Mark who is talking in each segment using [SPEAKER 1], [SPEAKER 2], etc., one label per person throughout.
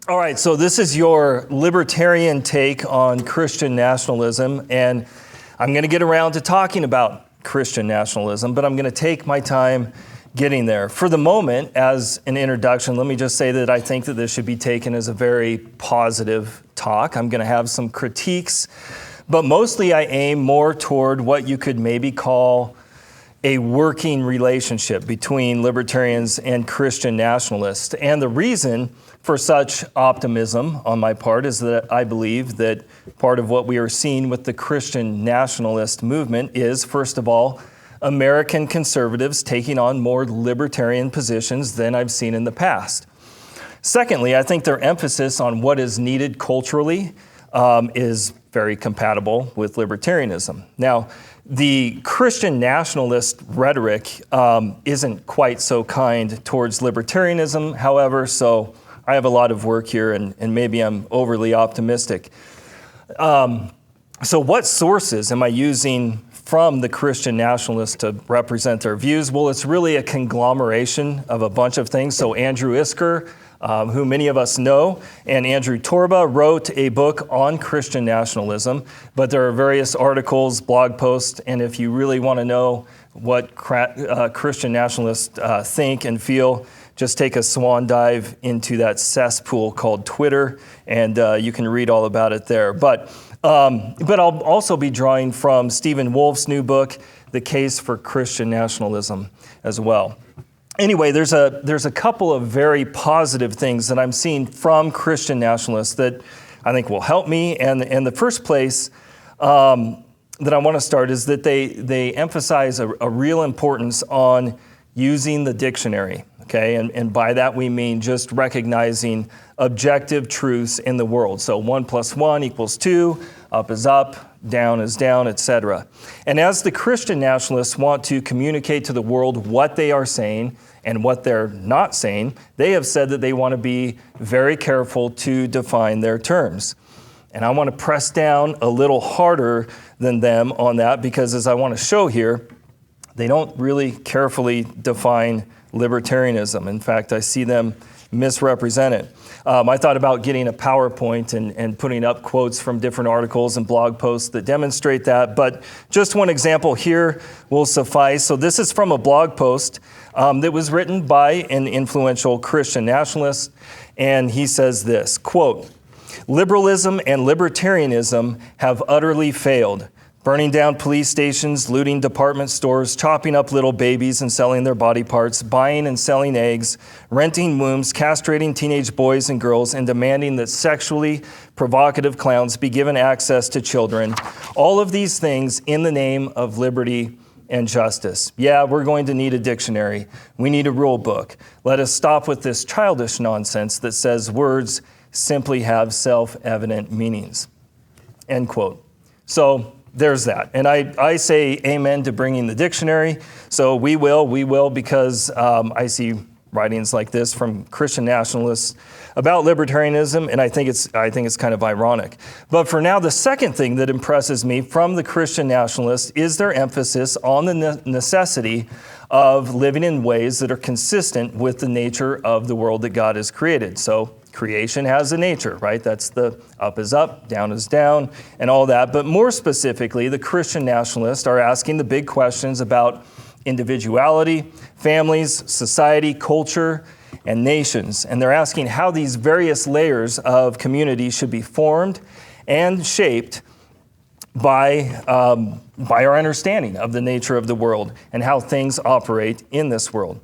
[SPEAKER 1] All right, so this is your libertarian take on Christian nationalism, and I'm going to get around to talking about Christian nationalism, but I'm going to take my time getting there. For the moment, as an introduction, let me just say that I think that this should be taken as a very positive talk. I'm going to have some critiques, but mostly I aim more toward what you could maybe call a working relationship between libertarians and Christian nationalists. And the reason for such optimism on my part is that I believe that part of what we are seeing with the Christian nationalist movement is, first of all, American conservatives taking on more libertarian positions than I've seen in the past. Secondly, I think their emphasis on what is needed culturally is very compatible with libertarianism. Now, the Christian nationalist rhetoric isn't quite so kind towards libertarianism, however, so I have a lot of work here, and maybe I'm overly optimistic. So what sources am I using from the Christian nationalists to represent their views? Well, it's really a conglomeration of a bunch of things. So Andrew Isker, who many of us know, and Andrew Torba wrote a book on Christian nationalism, but there are various articles, blog posts, and if you really want to know what Christian nationalists think and feel, just take a swan dive into that cesspool called Twitter, and you can read all about it there. But I'll also be drawing from Stephen Wolfe's new book, The Case for Christian Nationalism, as well. Anyway, there's a couple of very positive things that I'm seeing from Christian nationalists that I think will help me. And the first place that I want to start is that they emphasize a real importance on using the dictionary. Okay, and by that we mean just recognizing objective truths in the world. So 1 + 1 = 2, up is up, down is down, etc. And as the Christian nationalists want to communicate to the world what they are saying and what they're not saying, they have said that they want to be very careful to define their terms. And I want to press down a little harder than them on that because, as I want to show here, they don't really carefully define libertarianism. In fact, I see them misrepresent it. I thought about getting a PowerPoint and putting up quotes from different articles and blog posts that demonstrate that, but just one example here will suffice. So this is from a blog post that was written by an influential Christian nationalist, and he says this, quote, "Liberalism and libertarianism have utterly failed. Burning down police stations, looting department stores, chopping up little babies and selling their body parts, buying and selling eggs, renting wombs, castrating teenage boys and girls, and demanding that sexually provocative clowns be given access to children. All of these things in the name of liberty and justice. Yeah, we're going to need a dictionary. We need a rule book. Let us stop with this childish nonsense that says words simply have self-evident meanings." End quote. So there's that. And I say amen to bringing the dictionary. So we will, because I see writings like this from Christian nationalists about libertarianism, and I think it's kind of ironic. But for now, the second thing that impresses me from the Christian nationalists is their emphasis on the necessity of living in ways that are consistent with the nature of the world that God has created. So creation has a nature, right? That's the up is up, down is down, and all that. But more specifically, the Christian nationalists are asking the big questions about individuality, families, society, culture, and nations. And they're asking how these various layers of community should be formed and shaped by our understanding of the nature of the world and how things operate in this world.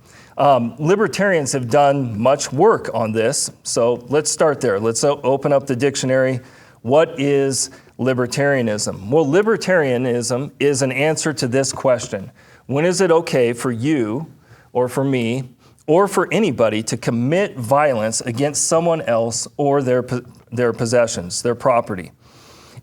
[SPEAKER 1] Libertarians have done much work on this, so let's start there. Let's open up the dictionary. What is libertarianism? Well, libertarianism is an answer to this question. When is it okay for you, or for me, or for anybody to commit violence against someone else or their possessions, their property?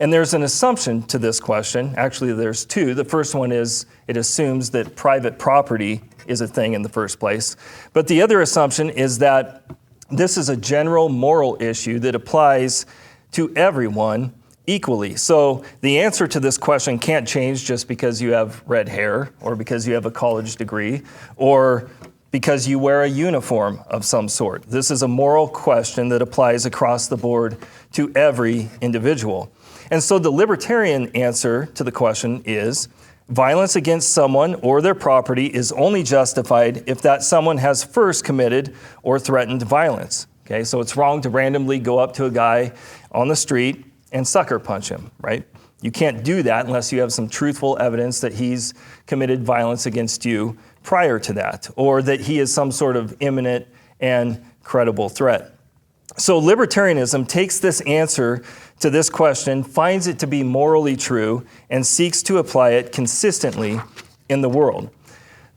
[SPEAKER 1] And there's an assumption to this question. Actually, there's two. The first one is it assumes that private property is a thing in the first place. But the other assumption is that this is a general moral issue that applies to everyone equally. So the answer to this question can't change just because you have red hair or because you have a college degree or because you wear a uniform of some sort. This is a moral question that applies across the board to every individual. And so the libertarian answer to the question is, violence against someone or their property is only justified if that someone has first committed or threatened violence. Okay, so it's wrong to randomly go up to a guy on the street and sucker punch him, right? You can't do that unless you have some truthful evidence that he's committed violence against you prior to that, or that he is some sort of imminent and credible threat. So libertarianism takes this answer to this question, finds it to be morally true, and seeks to apply it consistently in the world.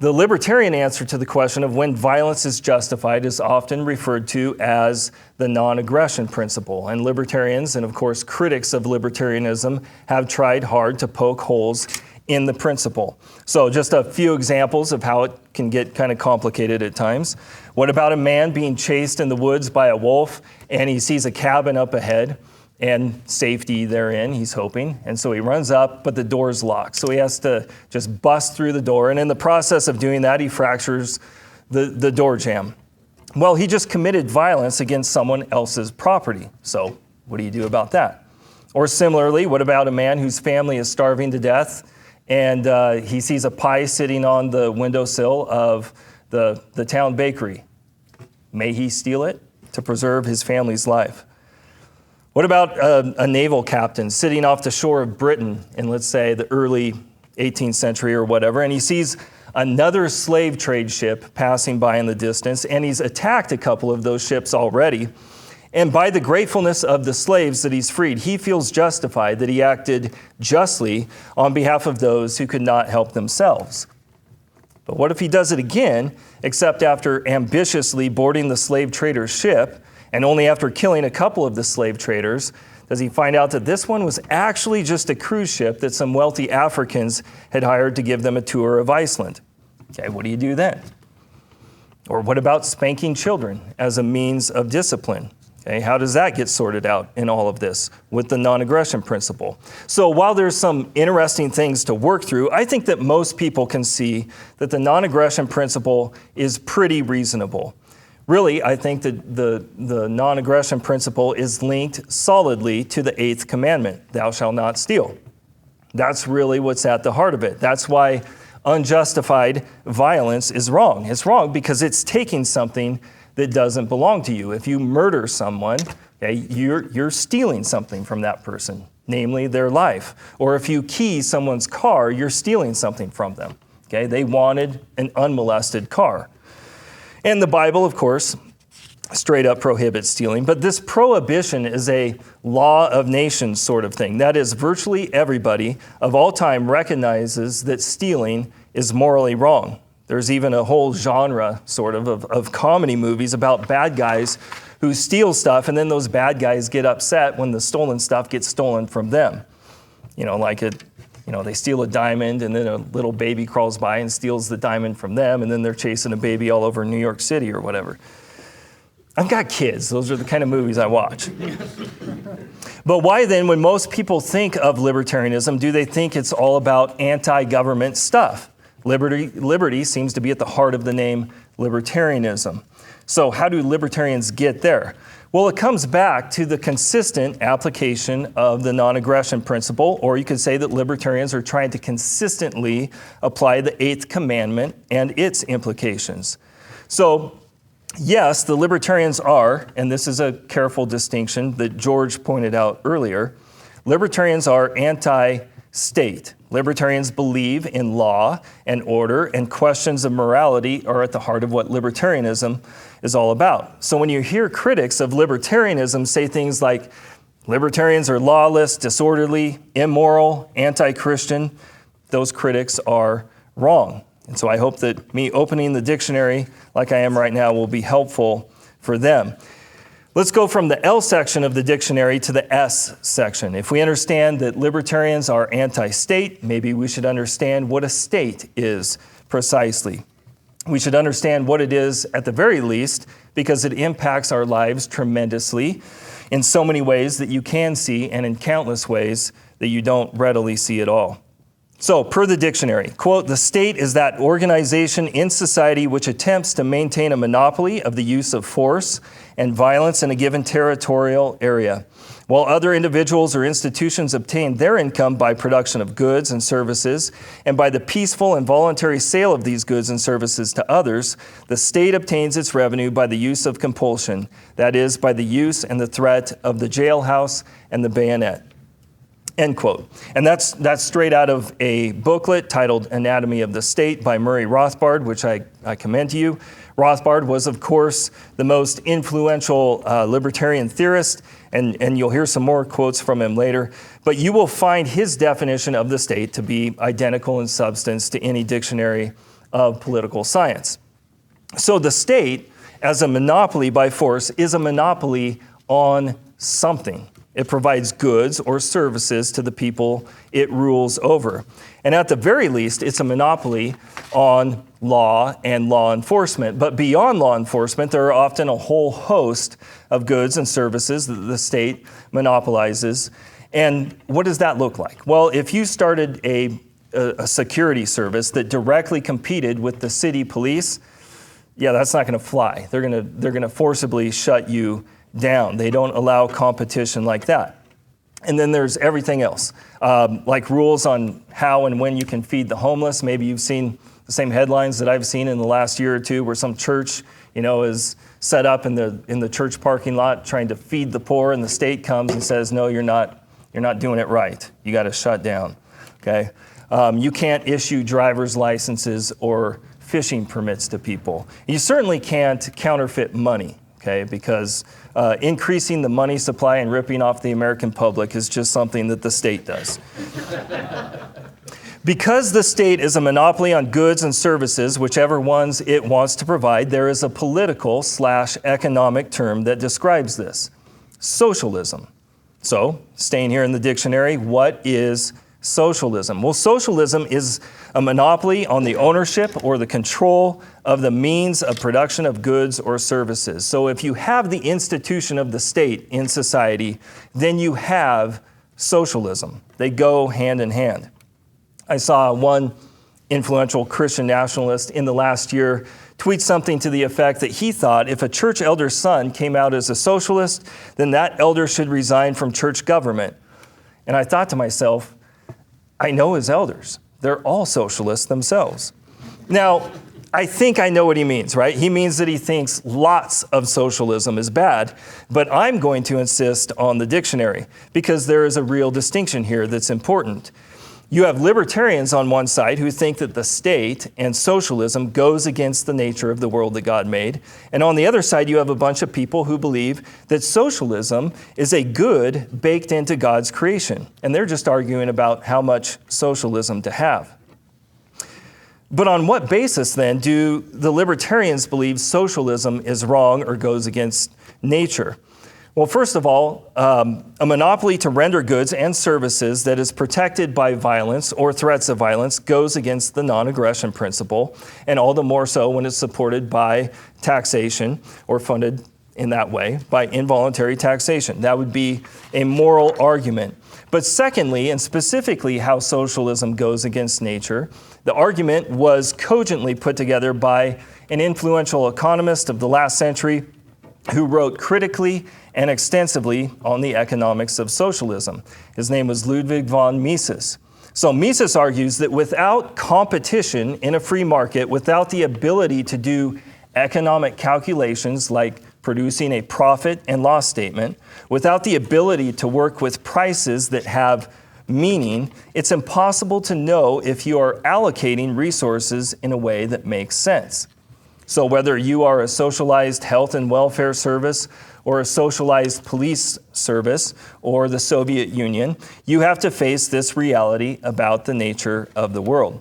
[SPEAKER 1] The libertarian answer to the question of when violence is justified is often referred to as the non-aggression principle. And libertarians, and of course critics of libertarianism, have tried hard to poke holes in the principle. So just a few examples of how it can get kind of complicated at times. What about a man being chased in the woods by a wolf, and he sees a cabin up ahead and safety therein, he's hoping. And so he runs up, but the door's locked. So he has to just bust through the door. And in the process of doing that, he fractures the door jamb. Well, he just committed violence against someone else's property. So what do you do about that? Or similarly, what about a man whose family is starving to death, and he sees a pie sitting on the windowsill of the town bakery? May he steal it to preserve his family's life? What about a naval captain sitting off the shore of Britain in, let's say, the early 18th century or whatever, and he sees another slave trade ship passing by in the distance, and he's attacked a couple of those ships already. And by the gratefulness of the slaves that he's freed, he feels justified that he acted justly on behalf of those who could not help themselves. But what if he does it again, except after ambitiously boarding the slave trader's ship, and only after killing a couple of the slave traders does he find out that this one was actually just a cruise ship that some wealthy Africans had hired to give them a tour of Iceland? Okay, what do you do then? Or what about spanking children as a means of discipline? Okay, how does that get sorted out in all of this with the non-aggression principle? So while there's some interesting things to work through, I think that most people can see that the non-aggression principle is pretty reasonable. Really, I think that the non-aggression principle is linked solidly to the 8th commandment, thou shalt not steal. That's really what's at the heart of it. That's why unjustified violence is wrong. It's wrong because it's taking something that doesn't belong to you. If you murder someone, okay, you're stealing something from that person, namely their life. Or if you key someone's car, you're stealing something from them. Okay, they wanted an unmolested car. And the Bible, of course, straight up prohibits stealing, but this prohibition is a law of nations sort of thing. That is, virtually everybody of all time recognizes that stealing is morally wrong. There's even a whole genre sort of comedy movies about bad guys who steal stuff, and then those bad guys get upset when the stolen stuff gets stolen from them. They steal a diamond, and then a little baby crawls by and steals the diamond from them, and then they're chasing a baby all over New York City or whatever. I've got kids. Those are the kind of movies I watch. But why then, when most people think of libertarianism, do they think it's all about anti-government stuff? Liberty seems to be at the heart of the name libertarianism. So how do libertarians get there? Well, it comes back to the consistent application of the non-aggression principle, or you could say that libertarians are trying to consistently apply the 8th commandment and its implications. So, yes, the libertarians are, and this is a careful distinction that George pointed out earlier, libertarians are anti-state. Libertarians believe in law and order, and questions of morality are at the heart of what libertarianism is all about. So when you hear critics of libertarianism say things like, libertarians are lawless, disorderly, immoral, anti-Christian, those critics are wrong. And so I hope that me opening the dictionary like I am right now will be helpful for them. Let's go from the L section of the dictionary to the S section. If we understand that libertarians are anti-state, maybe we should understand what a state is precisely. We should understand what it is at the very least, because it impacts our lives tremendously in so many ways that you can see, and in countless ways that you don't readily see at all. So, per the dictionary, quote, "The state is that organization in society which attempts to maintain a monopoly of the use of force and violence in a given territorial area, while other individuals or institutions obtain their income by production of goods and services, and by the peaceful and voluntary sale of these goods and services to others, the state obtains its revenue by the use of compulsion, that is, by the use and the threat of the jailhouse and the bayonet." End quote. And that's straight out of a booklet titled Anatomy of the State by Murray Rothbard, which I commend to you. Rothbard was, of course, the most influential libertarian theorist, and you'll hear some more quotes from him later. But you will find his definition of the state to be identical in substance to any dictionary of political science. So the state, as a monopoly by force, is a monopoly on something. It provides goods or services to the people it rules over. And at the very least, it's a monopoly on law and law enforcement. But beyond law enforcement, there are often a whole host of goods and services that the state monopolizes. And what does that look like? Well, if you started a security service that directly competed with the city police, yeah, that's not going to fly. They're going to forcibly shut you down. They don't allow competition like that. And then there's everything else, like rules on how and when you can feed the homeless. Maybe you've seen the same headlines that I've seen in the last year or two, where some church, is set up in the church parking lot trying to feed the poor, and the state comes and says, "No, you're not doing it right. You got to shut down." Okay, you can't issue driver's licenses or fishing permits to people. You certainly can't counterfeit money. Okay, because increasing the money supply and ripping off the American public is just something that the state does. Because the state is a monopoly on goods and services, whichever ones it wants to provide, there is a political/economic term that describes this: socialism. So, staying here in the dictionary, what is socialism? Well, socialism is a monopoly on the ownership or the control of the means of production of goods or services. So if you have the institution of the state in society, then you have socialism. They go hand in hand. I saw one influential Christian nationalist in the last year tweet something to the effect that he thought if a church elder's son came out as a socialist, then that elder should resign from church government. And I thought to myself, I know his elders. They're all socialists themselves. Now, I think I know what he means, right? He means that he thinks lots of socialism is bad, but I'm going to insist on the dictionary because there is a real distinction here that's important. You have libertarians on one side who think that the state and socialism goes against the nature of the world that God made. And on the other side, you have a bunch of people who believe that socialism is a good baked into God's creation. And they're just arguing about how much socialism to have. But on what basis, then, do the libertarians believe socialism is wrong or goes against nature? Well, first of all, a monopoly to render goods and services that is protected by violence or threats of violence goes against the non-aggression principle, and all the more so when it's supported by taxation or funded in that way by involuntary taxation. That would be a moral argument. But secondly, and specifically how socialism goes against nature, the argument was cogently put together by an influential economist of the last century who wrote critically and extensively on the economics of socialism. His name was Ludwig von Mises. So Mises argues that without competition in a free market, without the ability to do economic calculations like producing a profit and loss statement, without the ability to work with prices that have meaning, it's impossible to know if you are allocating resources in a way that makes sense. So whether you are a socialized health and welfare service or a socialized police service or the Soviet Union, you have to face this reality about the nature of the world.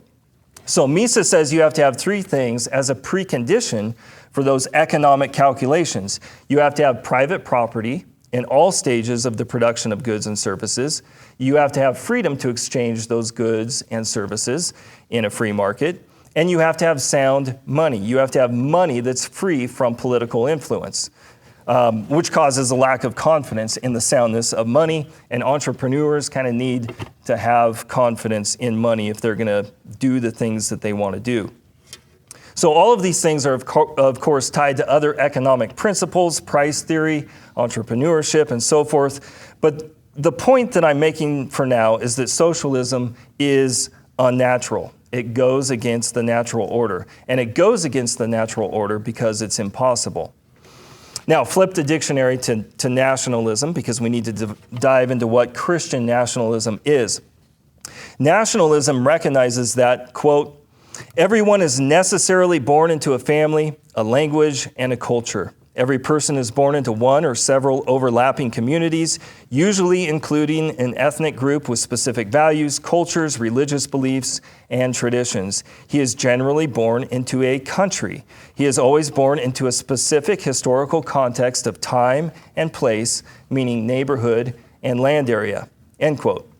[SPEAKER 1] So Mises says you have to have three things as a precondition for those economic calculations. You have to have private property in all stages of the production of goods and services. You have to have freedom to exchange those goods and services in a free market. And you have to have sound money. You have to have money that's free from political influence. which causes a lack of confidence in the soundness of money. And entrepreneurs kind of need to have confidence in money if they're going to do the things that they want to do. So all of these things are, of course, tied to other economic principles, price theory, entrepreneurship, and so forth. But the point that I'm making for now is that socialism is unnatural. It goes against the natural order. And it goes against the natural order because it's impossible. Now, flip the dictionary to nationalism, because we need to dive into what Christian nationalism is. Nationalism recognizes that, quote, everyone is necessarily born into a family, a language, and a culture. Every person is born into one or several overlapping communities, usually including an ethnic group with specific values, cultures, religious beliefs, and traditions. He is generally born into a country. He is always born into a specific historical context of time and place, meaning neighborhood and land area, end quote.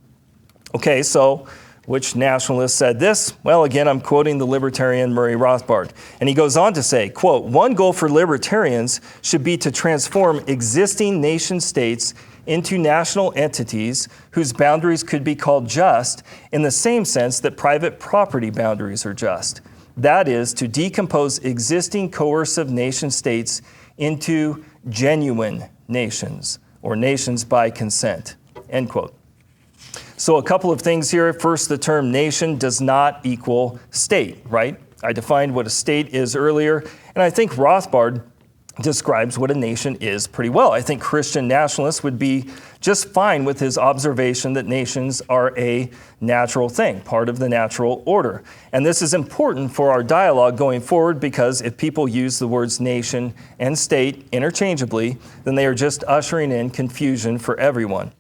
[SPEAKER 1] Okay, so which nationalist said this? Well, again, I'm quoting the libertarian Murray Rothbard. And he goes on to say, quote, one goal for libertarians should be to transform existing nation states into national entities whose boundaries could be called just in the same sense that private property boundaries are just. That is, to decompose existing coercive nation states into genuine nations, or nations by consent, end quote. So a couple of things here. First, the term nation does not equal state, right? I defined what a state is earlier, and I think Rothbard describes what a nation is pretty well. I think Christian nationalists would be just fine with his observation that nations are a natural thing, part of the natural order. And this is important for our dialogue going forward, because if people use the words nation and state interchangeably, then they are just ushering in confusion for everyone.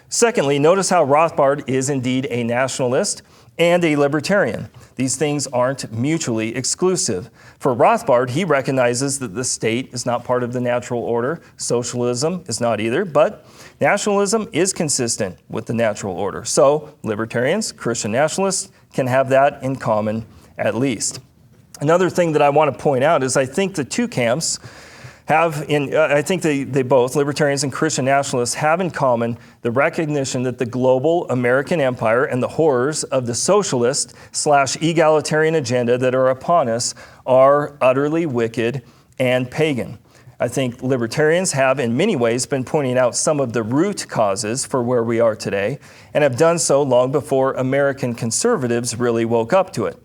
[SPEAKER 1] Secondly, notice how Rothbard is indeed a nationalist and a libertarian. These things aren't mutually exclusive. For Rothbard, he recognizes that the state is not part of the natural order. Socialism is not either, but nationalism is consistent with the natural order. So libertarians, Christian nationalists, can have that in common at least. Another thing that I want to point out is I think the two camps I think they both, libertarians and Christian nationalists, have in common the recognition that the global American empire and the horrors of the socialist/egalitarian agenda that are upon us are utterly wicked and pagan. I think libertarians have in many ways been pointing out some of the root causes for where we are today, and have done so long before American conservatives really woke up to it.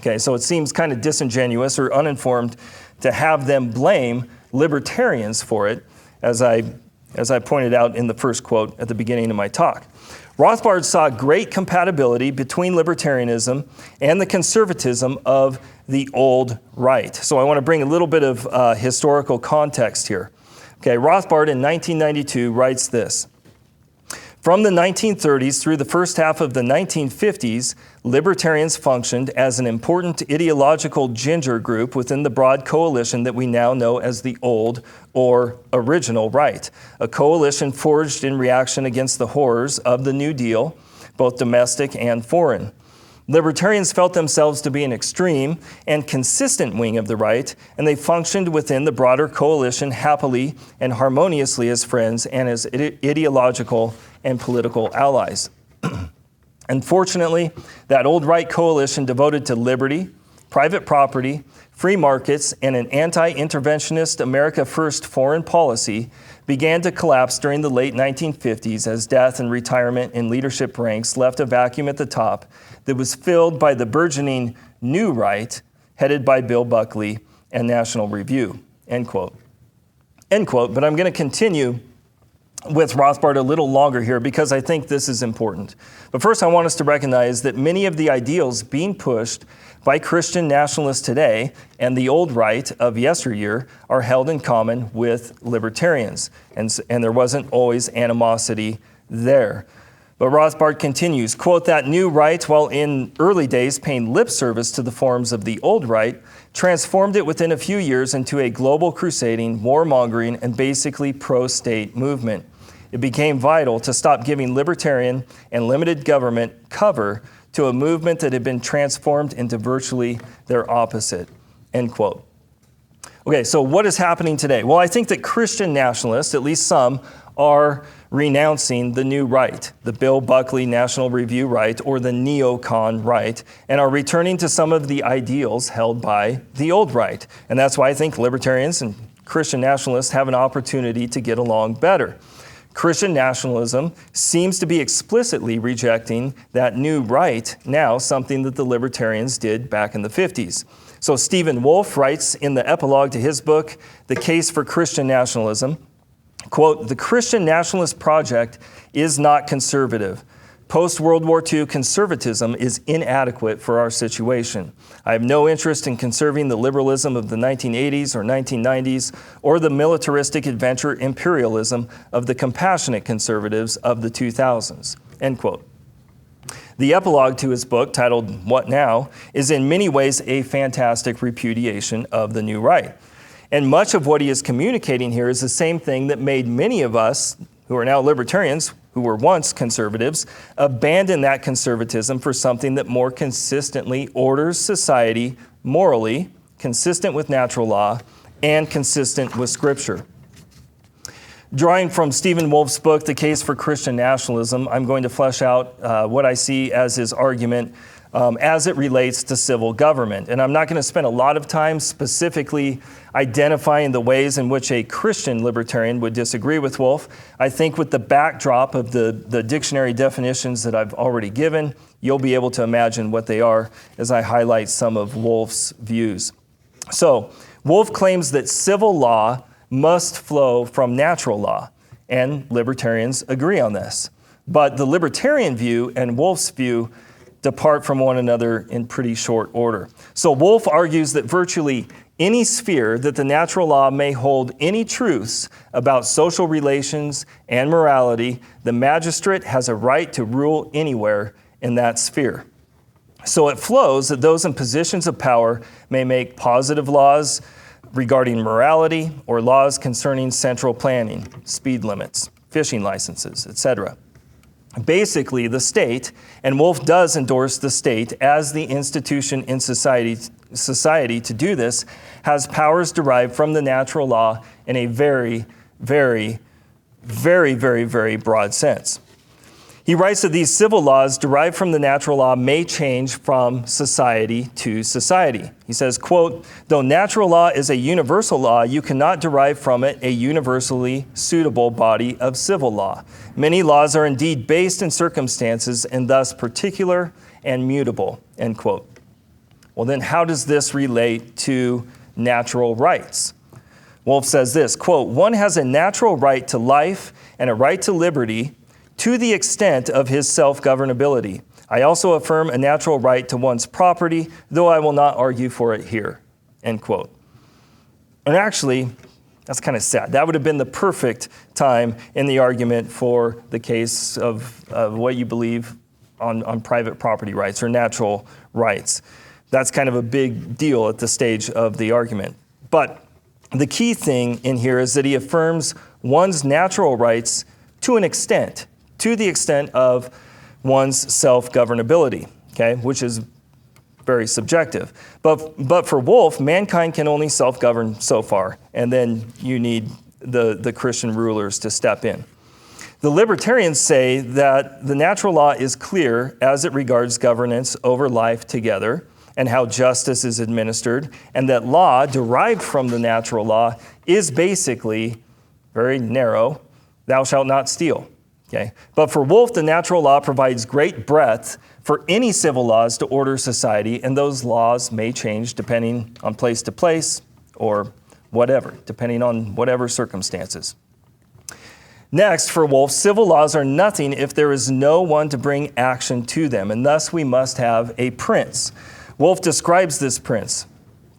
[SPEAKER 1] Okay, so it seems kind of disingenuous or uninformed to have them blame libertarians for it, as I pointed out in the first quote at the beginning of my talk. Rothbard saw great compatibility between libertarianism and the conservatism of the old right. So I want to bring a little bit of historical context here. Okay, Rothbard in 1992 writes this: from the 1930s through the first half of the 1950s, libertarians functioned as an important ideological ginger group within the broad coalition that we now know as the old or original right, a coalition forged in reaction against the horrors of the New Deal, both domestic and foreign. Libertarians felt themselves to be an extreme and consistent wing of the right, and they functioned within the broader coalition happily and harmoniously as friends and as ideological and political allies. Unfortunately, that old right coalition devoted to liberty, private property, free markets, and an anti-interventionist America First foreign policy began to collapse during the late 1950s as death and retirement in leadership ranks left a vacuum at the top that was filled by the burgeoning new right headed by Bill Buckley and National Review, end quote. End quote, but I'm going to continue with Rothbard a little longer here because I think this is important. But first I want us to recognize that many of the ideals being pushed by Christian nationalists today and the old right of yesteryear are held in common with libertarians, and there wasn't always animosity there. But Rothbard continues, quote, that new right, while in early days paying lip service to the forms of the old right, transformed it within a few years into a global crusading, warmongering, and basically pro-state movement. It became vital to stop giving libertarian and limited government cover to a movement that had been transformed into virtually their opposite, end quote. Okay, so what is happening today? Well, I think that Christian nationalists, at least some, are renouncing the new right, the Bill Buckley National Review right, or the neocon right, and are returning to some of the ideals held by the old right. And that's why I think libertarians and Christian nationalists have an opportunity to get along better. Christian nationalism seems to be explicitly rejecting that new right now, something that the libertarians did back in the 50s. So Stephen Wolfe writes in the epilogue to his book, The Case for Christian Nationalism, quote, "The Christian nationalist project is not conservative. Post-World War II conservatism is inadequate for our situation. I have no interest in conserving the liberalism of the 1980s or 1990s or the militaristic adventure imperialism of the compassionate conservatives of the 2000s." End quote. The epilogue to his book, titled What Now?, is in many ways a fantastic repudiation of the new right. And much of what he is communicating here is the same thing that made many of us, who are now libertarians, who were once conservatives, abandon that conservatism for something that more consistently orders society morally, consistent with natural law, and consistent with Scripture. Drawing from Stephen Wolfe's book, The Case for Christian Nationalism, I'm going to flesh out what I see as his argument as it relates to civil government. And I'm not going to spend a lot of time specifically identifying the ways in which a Christian libertarian would disagree with Wolfe. I think with the backdrop of the dictionary definitions that I've already given, you'll be able to imagine what they are as I highlight some of Wolfe's views. So, Wolfe claims that civil law must flow from natural law, and libertarians agree on this. But the libertarian view and Wolfe's view depart from one another in pretty short order. So Wolfe argues that virtually any sphere that the natural law may hold any truths about social relations and morality, the magistrate has a right to rule anywhere in that sphere. So it flows that those in positions of power may make positive laws regarding morality or laws concerning central planning, speed limits, fishing licenses, etc. Basically, the state, and Wolfe does endorse the state as the institution in society to do this, has powers derived from the natural law in a very, very, very, very, very broad sense. He writes that these civil laws derived from the natural law may change from society to society. He says, quote, "Though natural law is a universal law, you cannot derive from it a universally suitable body of civil law. Many laws are indeed based in circumstances and thus particular and mutable," end quote. Well, then how does this relate to natural rights? Wolfe says this, quote, "One has a natural right to life and a right to liberty to the extent of his self-governability. I also affirm a natural right to one's property, though I will not argue for it here," end quote. And actually, that's kind of sad. That would have been the perfect time in the argument for the case of what you believe on private property rights or natural rights. That's kind of a big deal at the stage of the argument. But the key thing in here is that he affirms one's natural rights to an extent, to the extent of one's self-governability, okay, which is very subjective. But for Wolfe, mankind can only self-govern so far, and then you need the Christian rulers to step in. The libertarians say that the natural law is clear as it regards governance over life together and how justice is administered, and that law derived from the natural law is basically very narrow, thou shalt not steal. Okay. But for Wolfe, the natural law provides great breadth for any civil laws to order society, and those laws may change depending on place to place or whatever, depending on whatever circumstances. Next, for Wolfe, civil laws are nothing if there is no one to bring action to them, and thus we must have a prince. Wolfe describes this prince,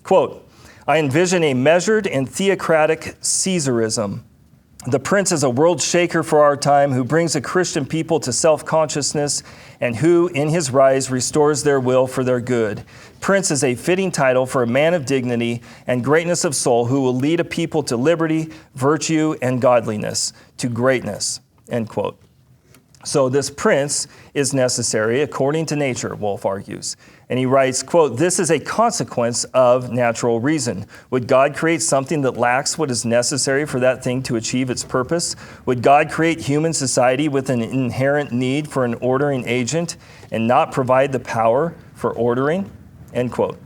[SPEAKER 1] quote, "I envision a measured and theocratic Caesarism. The prince is a world shaker for our time who brings a Christian people to self-consciousness and who, in his rise, restores their will for their good. Prince is a fitting title for a man of dignity and greatness of soul who will lead a people to liberty, virtue, and godliness, to greatness," end quote. So this prince is necessary according to nature, Wolfe argues. And he writes, quote, "This is a consequence of natural reason. Would God create something that lacks what is necessary for that thing to achieve its purpose? Would God create human society with an inherent need for an ordering agent and not provide the power for ordering?" End quote.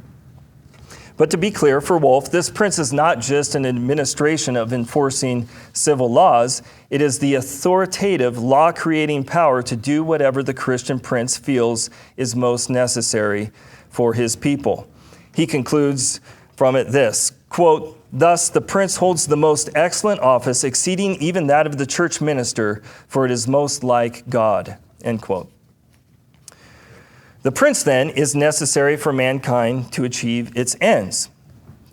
[SPEAKER 1] But to be clear, for Wolfe, this prince is not just an administration of enforcing civil laws. It is the authoritative, law-creating power to do whatever the Christian prince feels is most necessary for his people. He concludes from it this, quote, "Thus the prince holds the most excellent office, exceeding even that of the church minister, for it is most like God." End quote. The prince, then, is necessary for mankind to achieve its ends.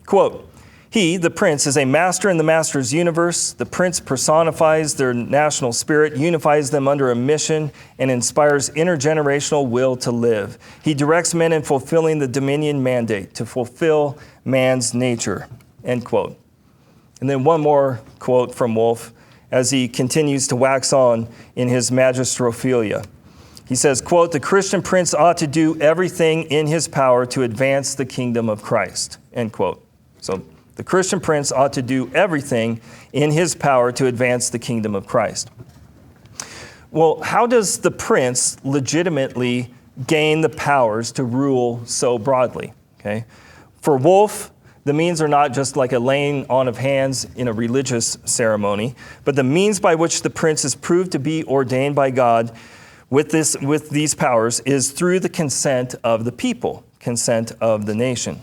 [SPEAKER 1] Quote, "He, the prince, is a master in the master's universe. The prince personifies their national spirit, unifies them under a mission, and inspires intergenerational will to live. He directs men in fulfilling the dominion mandate, to fulfill man's nature." End quote. And then one more quote from Wolfe as he continues to wax on in his Magistrophilia. He says, quote, "The Christian prince ought to do everything in his power to advance the kingdom of Christ." End quote. So the Christian prince ought to do everything in his power to advance the kingdom of Christ. Well, how does the prince legitimately gain the powers to rule so broadly? Okay. For Wolfe, the means are not just like a laying on of hands in a religious ceremony, but the means by which the prince is proved to be ordained by God with these powers is through the consent of the people, consent of the nation.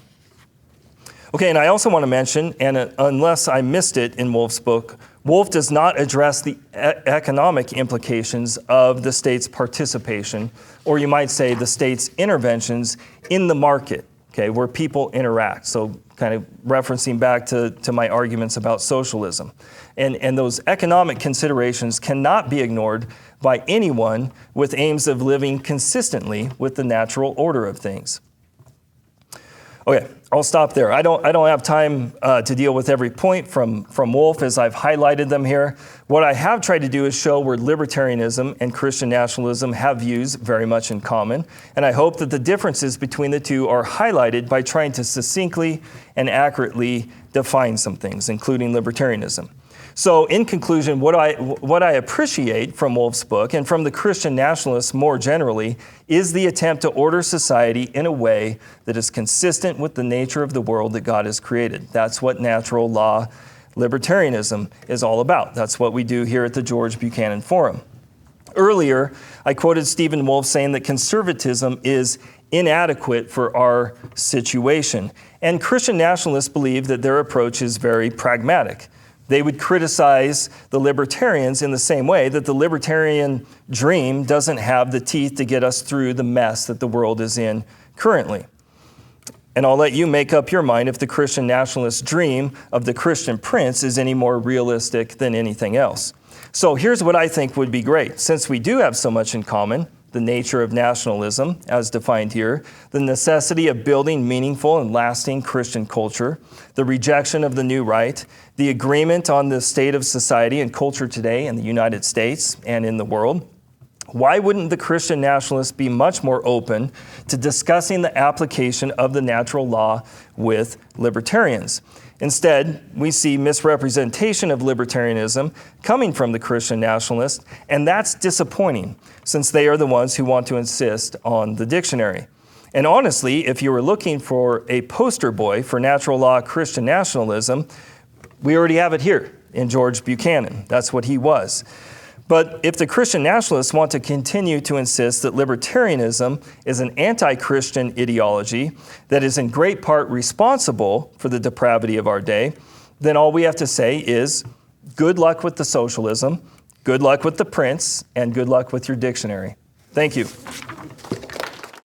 [SPEAKER 1] Okay, and I also want to mention, and unless I missed it in Wolfe's book, Wolfe does not address the economic implications of the state's participation, or you might say the state's interventions in the market, okay, where people interact. So kind of referencing back to my arguments about socialism. And those economic considerations cannot be ignored by anyone with aims of living consistently with the natural order of things. Okay, I'll stop there. I don't have time to deal with every point from Wolfe as I've highlighted them here. What I have tried to do is show where libertarianism and Christian nationalism have views very much in common, and I hope that the differences between the two are highlighted by trying to succinctly and accurately define some things, including libertarianism. So in conclusion, what I appreciate from Wolfe's book and from the Christian nationalists more generally is the attempt to order society in a way that is consistent with the nature of the world that God has created. That's what natural law libertarianism is all about. That's what we do here at the George Buchanan Forum. Earlier, I quoted Stephen Wolfe saying that conservatism is inadequate for our situation. And Christian nationalists believe that their approach is very pragmatic. They would criticize the libertarians in the same way that the libertarian dream doesn't have the teeth to get us through the mess that the world is in currently. And I'll let you make up your mind if the Christian nationalist dream of the Christian prince is any more realistic than anything else. So here's what I think would be great. Since we do have so much in common, the nature of nationalism, as defined here, the necessity of building meaningful and lasting Christian culture, the rejection of the new right, the agreement on the state of society and culture today in the United States and in the world, why wouldn't the Christian nationalists be much more open to discussing the application of the natural law with libertarians? Instead, we see misrepresentation of libertarianism coming from the Christian nationalists, and that's disappointing, since they are the ones who want to insist on the dictionary. And honestly, if you were looking for a poster boy for natural law Christian nationalism, we already have it here in George Buchanan. That's what he was. But if the Christian nationalists want to continue to insist that libertarianism is an anti-Christian ideology that is in great part responsible for the depravity of our day, then all we have to say is good luck with the socialism, good luck with the prince, and good luck with your dictionary. Thank you.